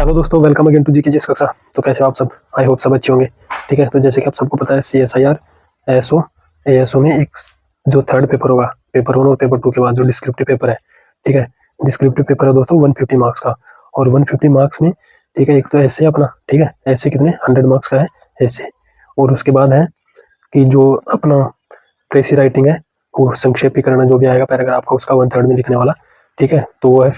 Hello दोस्तों, welcome again to जी की जिस कक्षा। तो कैसे हो आप सब? आई होप सब अच्छे होंगे। ठीक है, तो जैसे कि आप सबको पता है CSIR एसओ एएसओ में एक जो थर्ड पेपर होगा, पेपर 1 और पेपर 2 के बाद जो डिस्क्रिप्टिव पेपर है, ठीक है, डिस्क्रिप्टिव पेपर है दोस्तों 150 मार्क्स का। और 150 मार्क्स में ठीक है, एक तो ऐसे अपना, ठीक है, ऐसे कितने 100 मार्क्स का है ऐसे। और उसके बाद है कि जो अपना ट्रेसी राइटिंग है, वो संक्षेपीकरण जो भी आएगा पैराग्राफ का, उसका 1/3 में लिखने वाला, ठीक है, तो वो है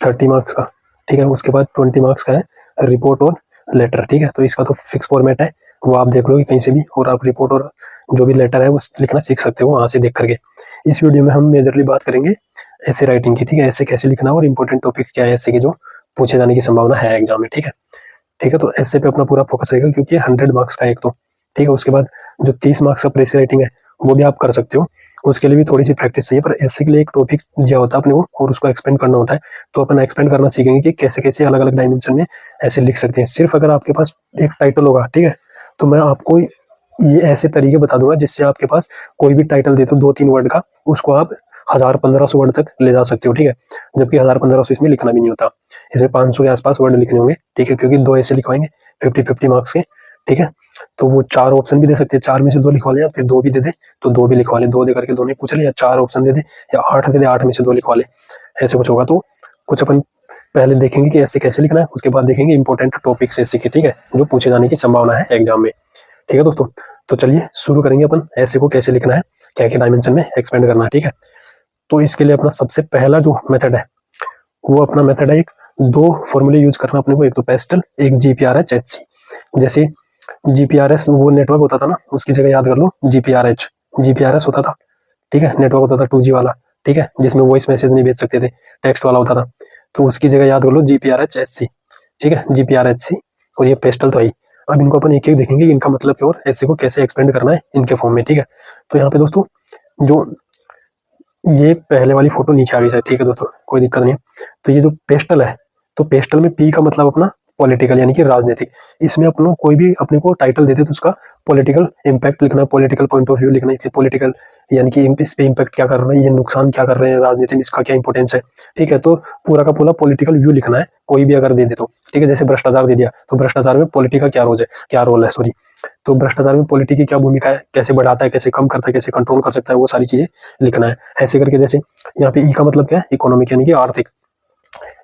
30 मार्क्स का। ठीक है, उसके बाद 20 मार्क्स का है रिपोर्ट और लेटर। ठीक है, तो इसका तो फिक्स फॉर्मेट है, वो आप देख लोगे कहीं से भी, और आप रिपोर्ट और जो भी लेटर है वो लिखना सीख सकते हो वहां से देख करके। इस वीडियो में हम मेजरली बात करेंगे ऐसे राइटिंग की। ठीक है, ऐसे कैसे लिखना और इंपॉर्टेंट टॉपिक क्या है ऐसे के जो पूछे जाने की संभावना है एग्जाम में। ठीक है, ठीक है, तो ऐसे पे अपना पूरा फोकस रहेगा क्योंकि 100 मार्क्स का एक तो। ठीक है, उसके बाद जो 30 मार्क्स का प्रेस राइटिंग है वो भी आप कर सकते हो, उसके लिए भी थोड़ी सी प्रैक्टिस चाहिए। पर ऐसे के लिए एक टॉपिक दिया होता है अपने को और उसको एक्सपेंड करना होता है, तो अपन एक्सपेंड करना सीखेंगे कि कैसे कैसे अलग अलग डायमेंशन में ऐसे लिख सकते हैं। सिर्फ अगर आपके पास एक टाइटल होगा, ठीक है, तो मैं आपको ये ऐसे तरीके बता दूंगा जिससे आपके पास कोई भी टाइटल दे दो 2-3 वर्ड का, उसको आप 1000-1500 वर्ड तक ले जा सकते हो। ठीक है, जबकि 1000-1500 इसमें लिखना भी नहीं होता, इसमें 500 के आसपास वर्ड लिखने होंगे। ठीक है, क्योंकि 2 ऐसे लिखवाएंगे 50-50 मार्क्स के। ठीक है, तो वो 4 ऑप्शन भी दे सकते हैं, 4 में से 2 लिखवा ले, या फिर 2 भी दे दे तो 2 भी लिखवा ले, 2 दे करके 2 नहीं पूछ ले, या 4 ऑप्शन दे दे या 8 दे दे, 8 में से 2 लिखवा ले, ऐसे कुछ होगा। तो कुछ अपन पहले देखेंगे कि ऐसे कैसे लिखना है, उसके बाद देखेंगे इंपॉर्टेंट टॉपिक्स ऐसे के, ठीक है, जो पूछे जाने की संभावना है एग्जाम में। ठीक है दोस्तों, तो चलिए शुरू करेंगे अपन ऐसे को कैसे लिखना है, क्या क्या डायमेंशन में एक्सपेंड करना है। ठीक है, तो इसके लिए अपना सबसे पहला जो मेथड है वो अपना मेथड है एक 2 फॉर्मूले यूज करना अपने को, एक तो पेस्टल, एक GPRH HC। जैसे GPRS वो नेटवर्क होता था ना, उसकी जगह याद कर लो GPRH। GPRS होता था, ठीक है, नेटवर्क होता था 2G वाला, ठीक है, जिसमें वॉइस मैसेज नहीं भेज सकते थे, टेक्स्ट वाला होता था, तो उसकी जगह याद कर लो GPRH HC। ठीक है, GPRHC और ये पेस्टल तो है। अब इनको अपन एक एक देखेंगे इनका मतलब क्या और ऐसे को कैसे एक्सपेंड करना है इनके फॉर्म में। ठीक है, तो यहाँ पे दोस्तों जो ये पहले वाली फोटो नीचे आ गई शायद, ठीक है दोस्तों, कोई दिक्कत नहीं है। तो ये जो पेस्टल है, तो पेस्टल में P का मतलब अपना पॉलिटिकल यानी कि राजनीतिक। इसमें अपनों कोई भी अपने को टाइटल देते तो उसका पॉलिटिकल इम्पैक्ट लिखना, पॉलिटिकल पॉइंट ऑफ व्यू लिखना, इससे पॉलिटिकल यानी कि इस पे इम्पैक्ट क्या कर रहे हैं, ये नुकसान क्या कर रहे हैं राजनीति में, इसका क्या इंपॉर्टेंस है। ठीक है, तो पूरा का पूरा पॉलिटिकल व्यू लिखना है कोई भी अगर दे दे तो। ठीक है, जैसे भ्रष्टाचार दे दिया तो भ्रष्टाचार में पॉलिटी का क्या रोल है, सॉरी, तो भ्रष्टाचार में पॉलिटी की क्या भूमिका है, कैसे बढ़ाता है, कैसे कम करता है, कैसे कंट्रोल कर सकता है, वो सारी चीजें लिखना है ऐसे करके। जैसे यहाँ पे ई का मतलब क्या है, इकोनॉमिक यानी कि आर्थिक।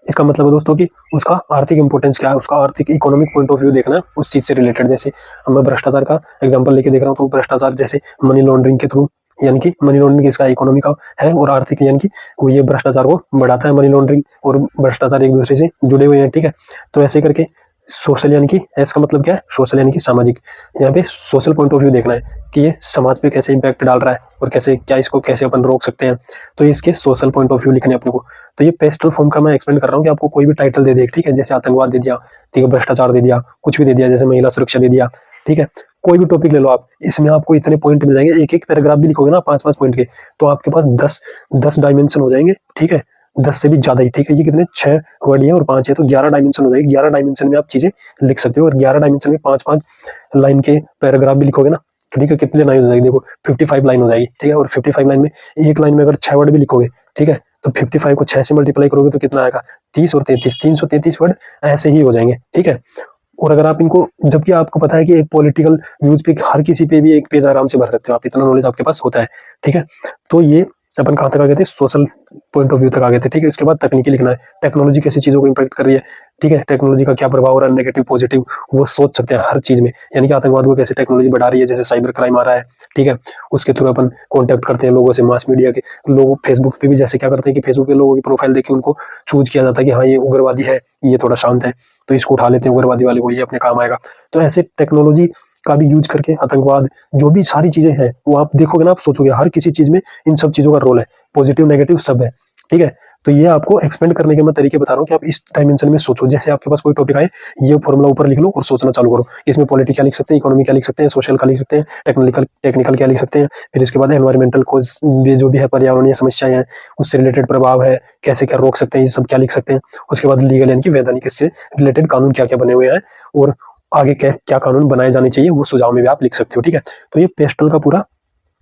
इसका मतलब है दोस्तों कि उसका आर्थिक इंपोर्टेंस क्या है, उसका आर्थिक इकोनॉमिक पॉइंट ऑफ व्यू देखना है उस चीज से रिलेटेड। जैसे मैं भ्रष्टाचार का एग्जांपल लेके देख रहा हूँ, तो भ्रष्टाचार जैसे मनी लॉन्ड्रिंग के थ्रू, यानी कि मनी लॉन्ड्रिंग इसका इकोनॉमी का है, और आर्थिक यानी कि वो ये भ्रष्टाचार को बढ़ाता है। मनी लॉन्ड्रिंग और भ्रष्टाचार एक दूसरे से जुड़े हुए हैं। ठीक है, तो ऐसे करके सोशल यानी कि एस का मतलब क्या है, सोशल यानी कि सामाजिक। यहाँ पे सोशल पॉइंट ऑफ व्यू देखना है कि ये समाज पे कैसे इंपैक्ट डाल रहा है और कैसे क्या इसको कैसे अपन रोक सकते हैं, तो इसके सोशल पॉइंट ऑफ व्यू लिखने अपने को। तो ये पेस्टल फॉर्म का मैं एक्सपेंड कर रहा हूँ कि आपको कोई भी टाइटल दे दे, ठीक है, जैसे आतंकवाद दे दिया, ठीक है, भ्रष्टाचार दे दिया, कुछ भी दे दिया, जैसे महिला सुरक्षा दे दिया, ठीक है, कोई भी टॉपिक ले लो आप, इसमें आपको इतने पॉइंट मिल जाएंगे। एक एक पैराग्राफ भी लिखोगे ना 5-5 पॉइंट के, तो आपके पास 10 डायमेंशन हो जाएंगे। ठीक है, 10 से भी ज्यादा ही। ठीक है, ये कितने 6 वर्ड है और 5 है, तो 11 डायमेंशन हो जाएगी। 11 डायमेंशन में आप चीजें लिख सकते हो, और 11 डायमेंशन में 5-5 लाइन के पैराग्राफ भी लिखोगे ना, तो ठीक है, कितने लाइन हो जाएगी, देखो 55 लाइन हो जाएगी। ठीक है, और 55 लाइन में एक लाइन में अगर 6 वर्ड भी लिखोगे, ठीक है, तो 55 को 6 से मल्टीप्लाई करोगे तो कितना आएगा, 30 और 33, 333 वर्ड ऐसे ही हो जाएंगे। ठीक है, और अगर आप इनको, जबकि आपको पता है कि एक पॉलिटिकल न्यूज पे हर किसी पे भी एक पेज आराम से भर सकते हो आप, इतना नॉलेज आपके पास होता है। ठीक है, तो ये अपन कहाँ तक आ गए थे, सोशल पॉइंट ऑफ व्यू तक आ गए थे। ठीक है, इसके बाद तकनीकी लिखना है, टेक्नोलॉजी कैसी चीजों को इम्पैक्ट कर रही है, ठीक है, टेक्नोलॉजी का क्या प्रभाव हो रहा है, नेगेटिव पॉजिटिव, वो सोच सकते हैं हर चीज में। यानी कि आतंकवाद को कैसे टेक्नोलॉजी बढ़ा रही है, जैसे साइबर क्राइम आ रहा है, ठीक है, उसके थ्रू अपन कॉन्टेक्ट करते हैं लोगों से, मास मीडिया के लोग फेसबुक पे भी जैसे क्या करते हैं कि फेसबुक के लोगों की प्रोफाइल देख के उनको चूज किया जाता है कि हाँ ये उग्रवादी है, ये थोड़ा शांत है, तो इसको उठा लेते हैं उग्रवादी वाले को, ये अपने काम आएगा। तो ऐसे टेक्नोलॉजी का भी यूज करके आतंकवाद, जो भी सारी चीजें हैं वो आप देखोगे ना, आप सोचोगे हर किसी चीज में इन सब चीजों का रोल है, पॉजिटिव नेगेटिव सब है। ठीक है, तो ये आपको एक्सपेंड करने के मैं तरीके बता रहा हूँ कि आप इस डायमेंशन में सोचो। जैसे आपके पास कोई टॉपिक आए, ये फॉर्मूला ऊपर लिख लो और सोचना चालू करो, इसमें पॉलिटी क्या लिख सकते हैं, इकोनॉमी क्या लिख सकते हैं, सोशल क्या लिख सकते हैं, टेक्निकल क्या लिख सकते हैं, फिर इसके बाद एनवायरमेंटल कोज जो भी है, पर्यावरणीय समस्याएं हैं, उससे रिलेटेड प्रभाव है, कैसे क्या रोक सकते हैं, ये सब क्या लिख सकते हैं। उसके बाद लीगल यानी कि वैधानिक, इससे रिलेटेड कानून क्या क्या बने हुए हैं और आगे क्या क्या कानून बनाए जाने चाहिए, वो सुझाव में भी आप लिख सकते हो। ठीक है, तो ये पेस्टल का पूरा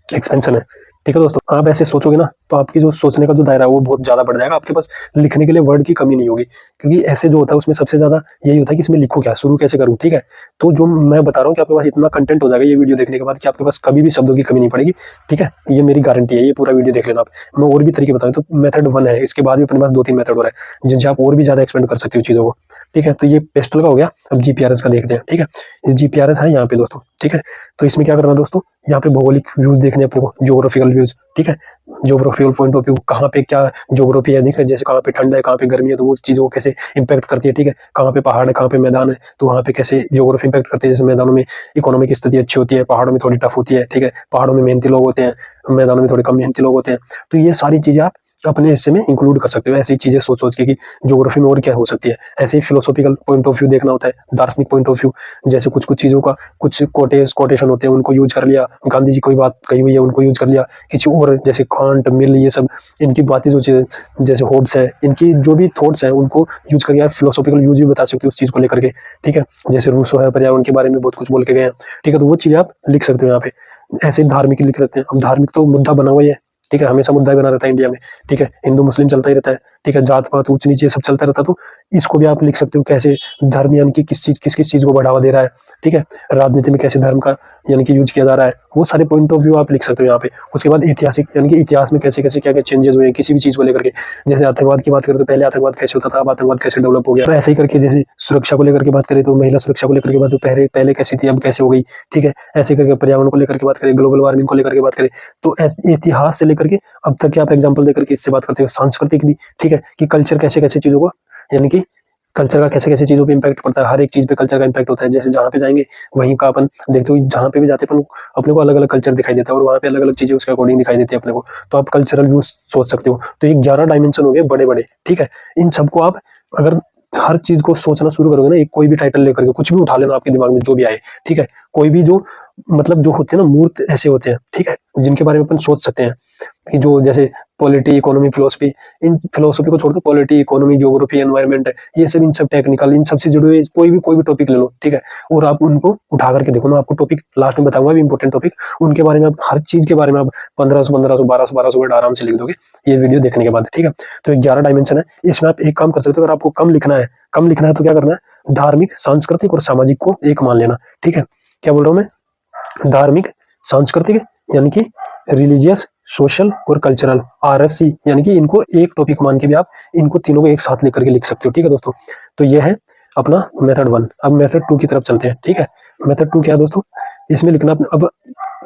एक्सपेंशन है। ठीक है दोस्तों, आप ऐसे सोचोगे ना तो आपकी जो सोचने का जो दायरा है वो बहुत ज़्यादा बढ़ जाएगा, आपके पास लिखने के लिए वर्ड की कमी नहीं होगी। क्योंकि ऐसे जो होता है उसमें सबसे ज़्यादा यही होता है कि इसमें लिखूँ क्या, शुरू कैसे करूँ, ठीक है। तो जो मैं बता रहा हूँ कि आपके पास इतना कंटेंट हो जाएगा ये वीडियो देखने के बाद कि आपके पास कभी भी शब्दों की कमी नहीं पड़ेगी, ठीक है। ये मेरी गारंटी है, ये पूरा वीडियो देख लेना आप। मैं और भी तरीके बताऊँ तो मेथड 1 है, इसके बाद भी अपने पास 2-3 मेथड और है जिनसे आप और भी ज़्यादा एक्सपेंड कर सकते हो चीज़ों को, ठीक है। तो ये पेस्टल का हो गया, अब जीपीआरएस का देखते हैं, ठीक है। ये जीपीआरएस है यहाँ पे दोस्तों, ठीक है। तो इसमें क्या करना है दोस्तों, यहाँ पे भौगोलिक व्यूज देखने अपने को, ज्योग्राफिकल व्यूज, ठीक है। ज्योग्राफिकल पॉइंट ऑफ व्यू, कहाँ पे क्या ज्योग्राफी है, ठीक है। जैसे कहाँ पे ठंड है, कहाँ पे गर्मी है, तो वो चीज़ों को कैसे इंपैक्ट करती है, ठीक है। कहाँ पे पहाड़ है, कहाँ पे मैदान है, तो वहाँ पे कैसे ज्योग्राफी इंपैक्ट करती है। जैसे मैदानों में इकोनॉमिक स्थिति अच्छी होती है, पहाड़ों में थोड़ी टफ होती है, ठीक है। पहाड़ों में मेहनती लोग होते हैं, मैदानों में थोड़े कम मेहनती लोग होते हैं। तो ये सारी चीज़ें आप अपने हिस्से में इंक्लूड कर सकते हो। ऐसी चीजें सोच सोच के कि ज्योग्राफी में और क्या हो सकती है। ऐसे ही फिलोसॉफिकल पॉइंट ऑफ व्यू देखना होता है, दार्शनिक पॉइंट ऑफ व्यू। जैसे कुछ कुछ चीजों का कुछ कोटेशन होते हैं, उनको यूज कर लिया। गांधी जी कोई बात कही हुई है, उनको यूज कर लिया। किसी और जैसे कांट, मिल, ये सब इनकी बातें जो चीजें, जैसे होब्स है, इनकी जो भी थॉट्स हैं उनको यूज करके आप फिलोसॉफिकल यूज भी बता सकते हो उस चीज को लेकर के, ठीक है। जैसे रूसो है, पर्यावरण के बारे में बहुत कुछ बोल के गए हैं, ठीक है। तो वो चीजें आप लिख सकते हो यहाँ पे। ऐसे धार्मिक लिख सकते हैं। अब धार्मिक तो मुद्दा बना हुआ ही है, ठीक है। हमेशा मुद्दा ही बना रहता है इंडिया में, ठीक है। हिंदू मुस्लिम चलता ही रहता है, ठीक है। जात पात ऊंच नीचे सब चलता रहता है। तो इसको भी आप लिख सकते हो, कैसे धर्म यानी कि किस किस चीज को बढ़ावा दे रहा है, ठीक है। राजनीति में कैसे धर्म का यानी कि यूज किया जा रहा है, वो सारे पॉइंट ऑफ व्यू आप लिख सकते हो यहाँ पे। उसके बाद ऐतिहासिक यानी कि इतिहास में कैसे कैसे क्या क्या चेंजेस हुए हैं किसी भी चीज को लेकर के। जैसे आतंकवाद की बात करें तो पहले आतंकवाद कैसे होता था, अब आतंकवाद कैसे डेवलप हो गया। तो ऐसे ही करके जैसे सुरक्षा को लेकर के बात करें तो महिला सुरक्षा को लेकर के बात तो पहले पहले कैसी थी, अब कैसे हो गई, ठीक है। ऐसे करके पर्यावरण को लेकर के बात करें, ग्लोबल वार्मिंग को लेकर के बात करें, तो इतिहास से लेकर के अब तक के आप एग्जाम्पल देकर के इससे बात करते हो। सांस्कृतिक भी, ठीक है, कि कल्चर कैसे कैसे चीजों को यानी कि कल्चर का कैसे कैसे चीजों पे इम्पैक्ट पड़ता है। हर एक चीज पे कल्चर का इम्पैक्ट होता है। जैसे जहाँ पे जाएंगे वहीं का अपन देखते हो, जहाँ पे भी जाते हैं अपन अपने को अलग अलग कल्चर दिखाई देता है और वहाँ पे अलग अलग चीजें उसके अकॉर्डिंग दिखाई देती है अपने को। तो आप कल्चरल व्यूज सोच सकते हो। तो ये 11 डायमेंशन हो गए बड़े बड़े, ठीक है। इन सबको आप अगर हर चीज को सोचना शुरू करोगे ना, एक कोई भी टाइटल लेकर के कुछ भी उठा लेना आपके दिमाग में जो भी आए, ठीक है। कोई भी जो मतलब जो होते हैं ना मूर्त ऐसे होते हैं, ठीक है, जिनके बारे में अपन सोच सकते हैं कि जो जैसे पॉलिटी, इकोनॉमी, फिलोसफी, इन फिलोसफी को छोड़ के पॉलिटी, इकोनॉमी, ज्योग्राफी, एनवायरमेंट, ये सब इन सब टेक्निकल, इन सबसे जुड़े हुए कोई भी टॉपिक ले लो, ठीक है। और आप उनको उठा करके देखो। मैं आपको टॉपिक लास्ट में बताऊंगा भी इंपॉर्टेंट टॉपिक, उनके बारे में आप हर चीज के बारे में आप 1500 1200 वर्ड आराम से लिख दोगे ये वीडियो देखने के बाद, ठीक है। तो 11 डायमेंशन है, इसमें आप एक काम कर सकते हो। अगर आपको कम लिखना है तो क्या करना है, धार्मिक, सांस्कृतिक और सामाजिक को एक मान लेना, ठीक है। क्या बोल रहा हूँ मैं, धार्मिक, सांस्कृतिक यानी कि रिलीजियस, सोशल और कल्चरल, RSC यानी कि इनको एक टॉपिक मान के भी आप इनको तीनों को एक साथ लेकर के लिख सकते हो, ठीक है दोस्तों। तो ये है अपना मेथड 1। अब मेथड 2 की तरफ चलते हैं, ठीक है। मेथड 2 क्या है दोस्तों, इसमें लिखना अब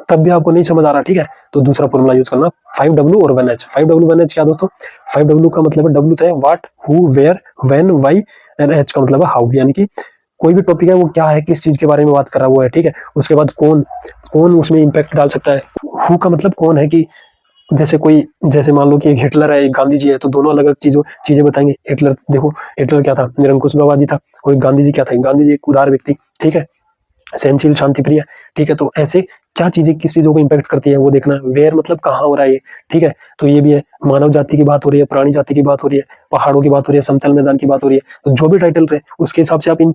तब भी आपको नहीं समझ आ रहा, ठीक है, तो दूसरा फॉर्मूला यूज करना, 5W और 1H। 5W 1H क्या दोस्तों, 5W का मतलब है, W तो है what, who, where, when, why, and H का मतलब है हाउ, यानी कि कोई भी टॉपिक है वो क्या है, किस चीज के बारे में बात कर रहा है वो है, ठीक है। उसके बाद कौन कौन उसमें इंपैक्ट डाल सकता है। हु का मतलब कौन है, कि जैसे कोई, जैसे मान लो कि एक हिटलर है, एक गांधी जी है, तो दोनों अलग अलग चीजें बताएंगे। हिटलर देखो, हिटलर क्या था, निरंकुशवादी था, और गांधी जी क्या था, गांधी जी एक उदार व्यक्ति, ठीक है, सहनशील, शांति प्रिय, ठीक है। तो ऐसे क्या चीजें किस चीजों को इंपैक्ट करती है वो देखना। वेयर मतलब कहाँ हो रहा है ये, ठीक है। तो ये भी है, मानव जाति की बात हो रही है, प्राणी जाति की बात हो रही है, पहाड़ों की बात हो रही है, समतल मैदान की बात हो रही है। तो जो भी टाइटल रहे उसके हिसाब से आप इन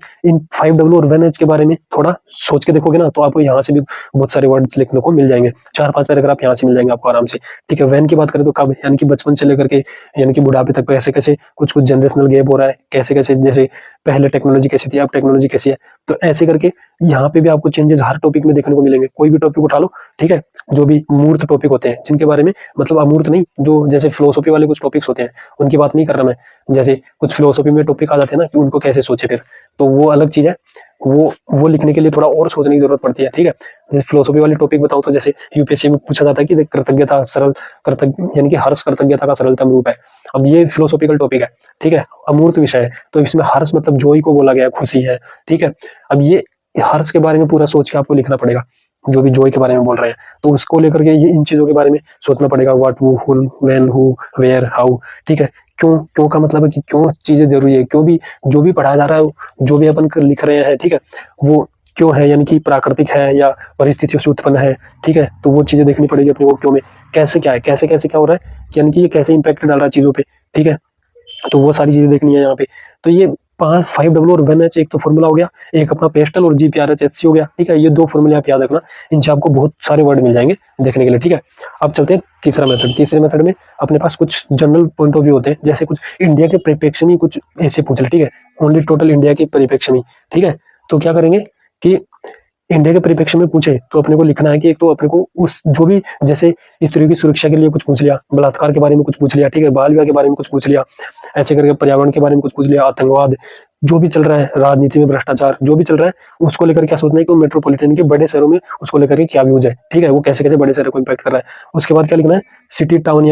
5W और 1H के बारे में थोड़ा सोच के देखोगे ना, तो आपको यहाँ से भी बहुत सारे वर्ड्स लिखने को मिल जाएंगे। 4-5 पैराग्राफ यहाँ से मिल जाएंगे आपको आराम से, ठीक है। वैन की बात करें तो कब, यानी कि बचपन से लेकर के यानी कि बुढ़ापे तक कैसे कैसे कुछ जनरेशनल गैप हो रहा है, कैसे कैसे, जैसे पहले टेक्नोलॉजी कैसी थी, अब टेक्नोलॉजी कैसी है। तो ऐसे करके यहाँ पे भी आपको चेंजेस हर टॉपिक में देखने को मिलेंगे। कोई भी टॉपिक उठा लो, ठीक है। जो भी मूर्त टॉपिक होते हैं जिनके बारे में, मतलब अमूर्त नहीं, जो जैसे फिलोसफी वाले कुछ टॉपिक्स होते हैं उनकी बात नहीं कर रहा मैं। जैसे कुछ फिलोसफी में टॉपिक आ जाते हैं ना कि उनको कैसे सोचे फिर, तो वो अलग चीज है। वो लिखने के लिए थोड़ा और सोचने की जरूरत पड़ती है, ठीक है। जैसे फिलोसफी वाली टॉपिक बताऊं तो जैसे यूपीएससी में पूछा जाता है कि कृतज्ञता सरल कृतज्ञ यानी कि हर्ष कृतज्ञता का सरलतम रूप है। अब ये फिलोसफिकल टॉपिक है, ठीक है, अमूर्त विषय है। तो इसमें हर्ष मतलब जॉय को बोला गया है, खुशी है, ठीक है। अब ये हर्ष के बारे में पूरा सोच के आपको लिखना पड़ेगा, जो भी जॉय के बारे में बोल रहे हैं, तो उसको लेकर के ये इन चीजों के बारे में सोचना पड़ेगा। What, who, when, who, where, how, ठीक है। क्यों का मतलब है कि क्यों चीजें जरूरी है, क्यों भी जो भी पढ़ाया जा रहा है, जो भी अपन लिख रहे हैं, ठीक है, वो क्यों है, यानी कि प्राकृतिक है या परिस्थितियों से उत्पन्न है, ठीक है। तो वो चीजें देखनी पड़ेगी अपने को, क्यों में कैसे क्या है, कैसे कैसे क्या हो रहा है, यानी कि ये कैसे इंपैक्ट डाल रहा है चीजों पे, ठीक है। तो वो सारी चीजें देखनी है यहाँ पे। तो ये 5W और 1H एक तो फॉर्मूला हो गया, एक अपना पेस्टल और GPRHHC हो गया, ठीक है। ये 2 फॉर्मूले आप याद रखना, इनसे आपको बहुत सारे वर्ड मिल जाएंगे देखने के लिए, ठीक है। अब चलते हैं तीसरा मेथड। तीसरे मेथड में अपने पास कुछ जनरल पॉइंट ऑफ व्यू होते हैं, जैसे कुछ इंडिया के परिप्रेक्ष्य में कुछ ऐसे पूछ ले, ठीक है, ओनली टोटल इंडिया के परिप्रेक्ष्य में, ठीक है। तो क्या करेंगे कि इंडिया के परिप्रेक्ष्य में पूछे तो अपने को लिखना है कि एक तो अपने को उस जो भी, जैसे स्त्रियों की सुरक्षा के लिए कुछ पूछ लिया, बलात्कार के बारे में कुछ पूछ लिया, ठीक है, बाल विवाह के बारे में कुछ पूछ लिया, ऐसे करके पर्यावरण के बारे में कुछ पूछ लिया, आतंकवाद, जो भी चल रहा है, राजनीति में भ्रष्टाचार, जो भी चल रहा है, उसको लेकर क्या सोचना है कि मेट्रोपॉलिटन के बड़े शहरों में उसको लेकर के क्या व्यूज है, ठीक है, वो कैसे कैसे बड़े शहरों को इम्पैक्ट कर रहा है। उसके बाद क्या लिखना है, सिटी टाउन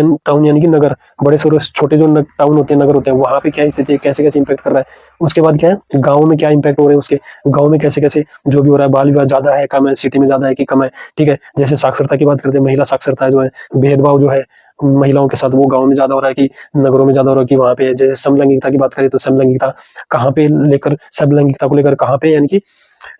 यानी कि नगर, बड़े शहरों छोटे जो टाउन होते हैं, नगर होते हैं, वहां पे क्या स्थिति है, कैसे कैसे इम्पैक्ट कर रहा है। उसके बाद क्या है, गाँव में क्या इम्पैक्ट हो रहे हैं उसके, गाँव में कैसे कैसे जो भी हो रहा है, बाल विवाह ज्यादा है कम है, सिटी में ज्यादा है कि कम है, ठीक है। जैसे साक्षरता की बात करते हैं, महिला साक्षरता जो है, भेदभाव जो है महिलाओं के साथ, वो गांव में ज्यादा हो रहा है कि नगरों में ज्यादा हो रहा है कि वहां पे। जैसे समलैंगिकता की बात करें तो समलैंगिकता कहाँ पे लेकर, समलैंगिकता को लेकर कहाँ पे यानी कि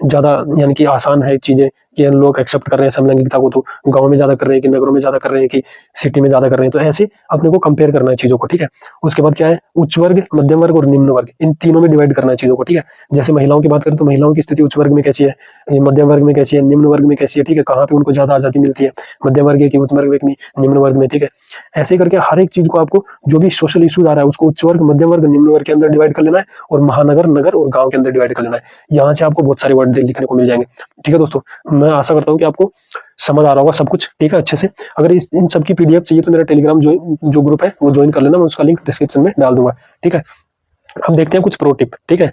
ज्यादा, यानी कि आसान है चीजें कि लोग एक्सेप्ट कर रहे हैं समलैंगिकता को, तो गांव में ज्यादा कर रहे हैं कि नगरों में ज्यादा कर रहे हैं कि सिटी में ज्यादा कर रहे हैं। तो ऐसे अपने को कंपेयर करना है चीजों को, ठीक है। उसके बाद क्या है, उच्च वर्ग, मध्यम वर्ग और निम्न वर्ग, इन तीनों में डिवाइड करना है चीजों को, ठीक है। जैसे महिलाओं की बात करें तो महिलाओं की स्थिति उच्च वर्ग में कैसी है, मध्यम वर्ग में कैसी है, निम्न वर्ग में कैसी है, ठीक है, कहाँ पे उनको ज्यादा आजादी मिलती है, मध्यम वर्ग की, उच्च वर्ग में, निम्न वर्ग में, ठीक है। ऐसे ही करके हर एक चीज को आपको जो भी सोशल इश्यूज आ रहा है उसको उच्च वर्ग, मध्यम वर्ग, निम्न वर्ग के अंदर डिवाइड कर लेना है, और महानगर, नगर और गांव के अंदर डिवाइड कर लेना है। यहाँ से आपको बहुत सारे वर्ड लिखने को मिल जाएंगे, ठीक है दोस्तों। मैं आशा करता हूँ कि आपको समझ आ रहा होगा सब कुछ, ठीक है, अच्छे से। अगर इन सब की PDF चाहिए तो मेरा टेलीग्राम जो ग्रुप है वो ज्वाइन कर लेना, मैं उसका लिंक डिस्क्रिप्शन में डाल दूंगा, ठीक है। अब देखते हैं कुछ प्रो टिप, ठीक है।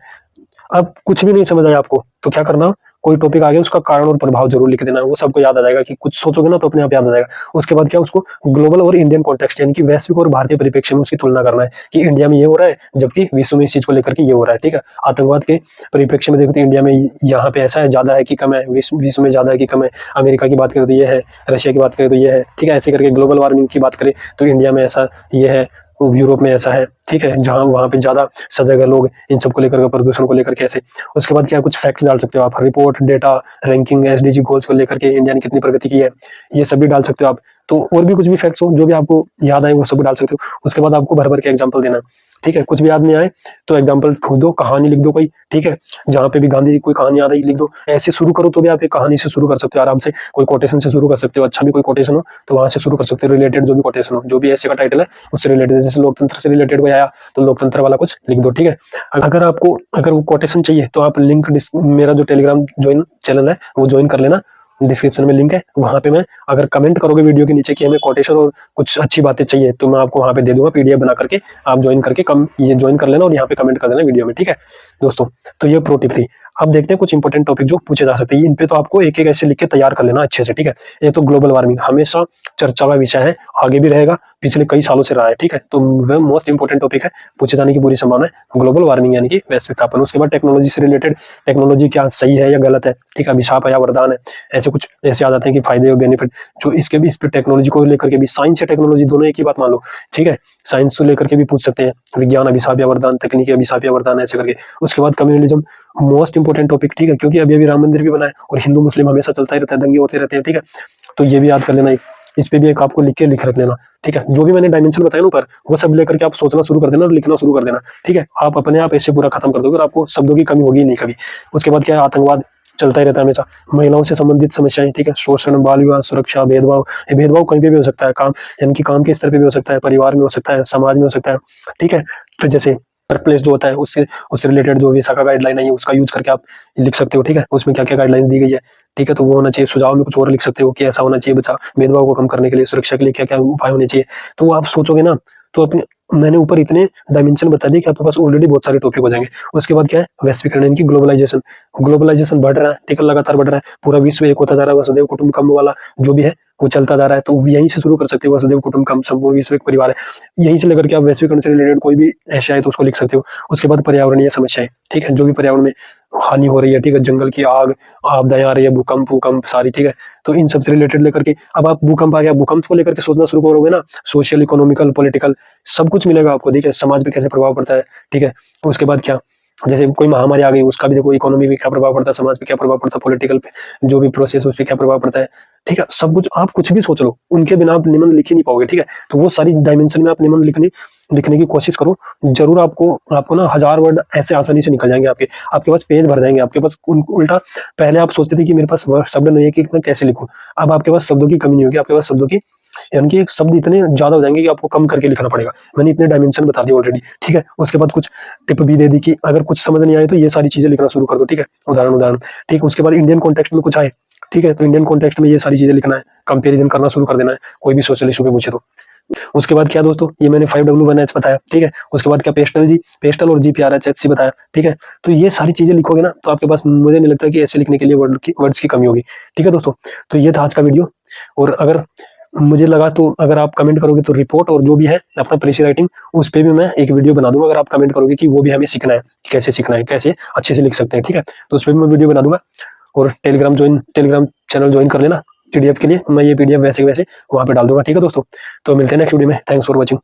अब कुछ भी नहीं समझ आया आपको तो क्या करना, कोई टॉपिक आ गया उसका कारण और प्रभाव जरूर लिख देना, वो सबको याद आ जाएगा कि कुछ सोचोगे ना तो अपने आप याद आ जाएगा। उसके बाद क्या, उसको ग्लोबल और इंडियन कॉन्टेक्स्ट यानी कि वैश्विक और भारतीय परिप्रेक्ष्य में उसकी तुलना करना है कि इंडिया में ये हो रहा है जबकि विश्व में इस चीज को लेकर के ये हो रहा है, ठीक है। आतंकवाद के परिप्रेक्ष्य में देखो तो इंडिया में यहाँ पे ऐसा है, ज्यादा है कि कम है, विश्व में ज्यादा है कि कम है, अमेरिका की बात करें तो ये है, रशिया की बात करें तो ये है, ठीक है। ऐसे करके ग्लोबल वार्मिंग की बात करें तो इंडिया में ऐसा ये है, यूरोप में ऐसा है, ठीक है, जहां वहां पे ज्यादा सजग है लोग इन सब को लेकर, प्रदूषण को लेकर कैसे। उसके बाद क्या, कुछ फैक्ट्स डाल सकते हो आप, report, data, ranking, SDG goals को लेकर के इंडिया ने कितनी प्रगति की है, ये सब भी डाल सकते हो आप। तो और भी कुछ भी फैक्ट्स हो जो भी आपको याद आए वो सब डाल सकते हो। उसके बाद आपको भर भर के एग्जाम्पल देना, ठीक है। कुछ भी याद नहीं आए तो एग्जाम्पल ढूंढ दो, कहानी लिख दो कोई, ठीक है, जहां पे भी गांधी जी कोई कहानी याद आई लिख दो। ऐसे शुरू करो तो भी आप एक कहानी से शुरू कर सकते हो आराम से, कोई कोटेशन से शुरू कर सकते हो, अच्छा भी कोई कोटेशन हो तो वहां से शुरू कर सकते हो, रिलेटेड जो भी कोटेशन हो, जो भी ऐसे का टाइटल है उससे रिलेटेड। जैसे लोकतंत्र से रिलेटेड कोई आया तो लोकतंत्र वाला कुछ लिख दो, ठीक है। अगर वो कोटेशन चाहिए तो आप लिंक, मेरा जो टेलीग्राम ज्वाइन चैनल है वो ज्वाइन कर लेना, डिस्क्रिप्शन में लिंक है, वहां पे मैं, अगर कमेंट करोगे वीडियो के नीचे कि हमें कोटेशन और कुछ अच्छी बातें चाहिए तो मैं आपको वहां पे दे दूंगा PDF बना करके, आप ज्वाइन करके ये ज्वाइन कर लेना और यहाँ पे कमेंट कर देना वीडियो में, ठीक है दोस्तों। तो ये प्रो टिप थी। अब देखते हैं कुछ इंपॉर्टेंट टॉपिक जो पूछे जा सकते हैं, इन पे तो आपको एक एक ऐसे लिख के तैयार कर लेना अच्छे से, ठीक है। ये तो ग्लोबल वार्मिंग हमेशा चर्चा का विषय है, आगे भी रहेगा, पिछले कई सालों से रहा है, ठीक है। तो वह मोस्ट इंपॉर्टेंट टॉपिक है, पूछे जाने की पूरी संभावना है, ग्लोबल वार्मिंग यानी कि वैश्विक तापमान। उसके बाद टेक्नोलॉजी से रिलेटेड, टेक्नोलॉजी क्या सही है या गलत है, ठीक है, अभिशाप है या वरदान है, ऐसे कुछ ऐसे आ जाते हैं कि फायदे और बेनिफिट जो इसके भी, इस पे टेक्नोलॉजी को लेकर के भी, साइंस या टेक्नोलॉजी दोनों एक ही बात मान लो, ठीक है। साइंस को लेकर के भी पूछ सकते हैं, विज्ञान अभिशाप या वरदान, तकनीकी अभिशाप या वरदान, ऐसे करके। उसके बाद कम्युनलिज्म, मोस्ट इंपॉर्टेंट टॉपिक, ठीक है, क्योंकि अभी अभी राम मंदिर भी बना है और हिंदू मुस्लिम हमेशा चलता ही रहता है, दंगे होते रहते हैं, ठीक है। तो ये भी याद कर लेना, इस पे भी एक आपको लिख रख लेना, ठीक है। जो भी मैंने डायमेंशन बताया ऊपर वो सब लेकर के आप सोचना शुरू कर देना और लिखना शुरू कर देना, ठीक है। आप अपने आप ऐसे पूरा खत्म कर दोगे और आपको शब्दों की कमी होगी नहीं कभी। उसके बाद क्या है, आतंकवाद चलता ही रहता है हमेशा, महिलाओं से संबंधित समस्याएं, ठीक है, शोषण, बाल विवाह, सुरक्षा, भेदभाव। ये भेदभाव कहीं पे भी हो सकता है, काम यानी कि काम के स्तर पे भी हो सकता है, परिवार में हो सकता है, समाज में हो सकता है, ठीक है। तो जैसे वर्क प्लेस जो होता है उससे रिलेटेड जो विशाखा गाइडलाइन है उसका यूज करके आप लिख सकते हो, ठीक है। उसमें क्या क्या गाइडलाइंस दी गई है, ठीक है, तो वो होना चाहिए। सुझाव में कुछ और लिख सकते हो कि ऐसा होना चाहिए, बचा भेदभाव को कम करने के लिए, सुरक्षा के लिए क्या क्या उपाय होने चाहिए। तो वो आप सोचोगे ना तो अपने, मैंने ऊपर इतने डायमेंशन बता दिए कि आपके पास ऑलरेडी बहुत सारे टॉपिक हो जाएंगे। उसके बाद क्या है, वैश्वीकरण यानी कि ग्लोबलाइजेशन। ग्लोबलाइजेशन बढ़ रहा है, ठीक है, लगातार बढ़ रहा है, पूरा विश्व एक होता जा रहा है, वसुधैव कुटुंबकम वाला जो भी है वो चलता जा रहा है। तो यहीं से शुरू कर सकते हो, वसुधैव कुटुंबकम, संपूर्ण विश्व एक परिवार है, यहीं से लेकर के आप वैश्वीकरण से रिलेटेड कोई भी ऐसे आए तो उसको लिख सकते हो। उसके बाद पर्यावरणीय समस्याएं, ठीक है, जो भी पर्यावरण में हानि हो रही है, ठीक है, जंगल की आग, आपदाएं आ रही है, भूकंप सारी, ठीक है, तो इन सब से रिलेटेड लेकर के अब आप भूकंप आ गया, भूकंप को लेकर के सोचना शुरू करोगे ना, सोशल, इकोनॉमिकल, पॉलिटिकल सब कुछ मिलेगा आपको, ठीक है, समाज पे कैसे प्रभाव पड़ता है, ठीक है। उसके बाद क्या, जैसे कोई महामारी आ गई, उसका भी देखो इकोनॉमी पे क्या प्रभाव पड़ता है, समाज पे क्या प्रभाव पड़ता है, पॉलिटिकल पे जो भी प्रोसेस है उस पे क्या प्रभाव पड़ता है। ठीक है, सब कुछ आप कुछ भी सोच लो, उनके बिना आप निबंध लिख ही नहीं पाओगे। ठीक है, तो वो सारी डायमेंशन में आप निबंध लिखने की कोशिश करो। जरूर आपको आपको ना 1000 वर्ड ऐसे आसानी से निकल जाएंगे, आपके पास पेज भर जाएंगे। आपके पास उल्टा पहले आप सोचते थे कि मेरे पास शब्द नहीं है कि मैं कैसे लिखूं, अब आपके पास शब्दों की कमी नहीं होगी, आपके पास शब्दों की यानी कि शब्द इतने ज्यादा हो जाएंगे कि आपको कम करके लिखना पड़ेगा। मैंने इतने डायमेंशन बता दिए ऑलरेडी। ठीक है, उसके बाद कुछ टिप भी दे दी कि अगर कुछ समझ नहीं आए तो ये सारी चीजें लिखना शुरू कर दो। ठीक है, उदाहरण उदाहरण। ठीक, उसके बाद इंडियन कॉन्टेक्स्ट में कुछ आए, ठीक है, तो इंडियन कॉन्टेक्स्ट में ये सारी चीजें लिखना है, कंपेरिजन करना शुरू कर देना है कोई भी सोशल इशू पे पूछे तो। उसके बाद क्या दोस्तों, ये मैंने 5W1H बताया। ठीक है, उसके बाद क्या पेस्टल और GPRHHC बताया। ठीक है, तो ये सारी चीजें लिखोगे ना तो आपके पास मुझे नहीं लगता कि ऐसे लिखने के लिए वर्ड्स की कमी होगी। ठीक है दोस्तों, तो ये था आज का वीडियो। और अगर मुझे लगा तो अगर आप कमेंट करोगे तो रिपोर्ट और जो भी है अपना पॉलिसी राइटिंग, उस पे भी मैं एक वीडियो बना दूंगा। अगर आप कमेंट करोगे कि वो भी हमें सीखना है, कैसे सीखना है, कैसे अच्छे से लिख सकते हैं, ठीक है, तो उस पर भी मैं वीडियो बना दूंगा। और टेलीग्राम चैनल ज्वाइन कर लेना PDF के लिए। मैं ये PDF वैसे वैसे वहां पे डाल दूंगा। ठीक है दोस्तों, तो मिलते हैं नेक्स्ट वीडियो में। Thanks for watching.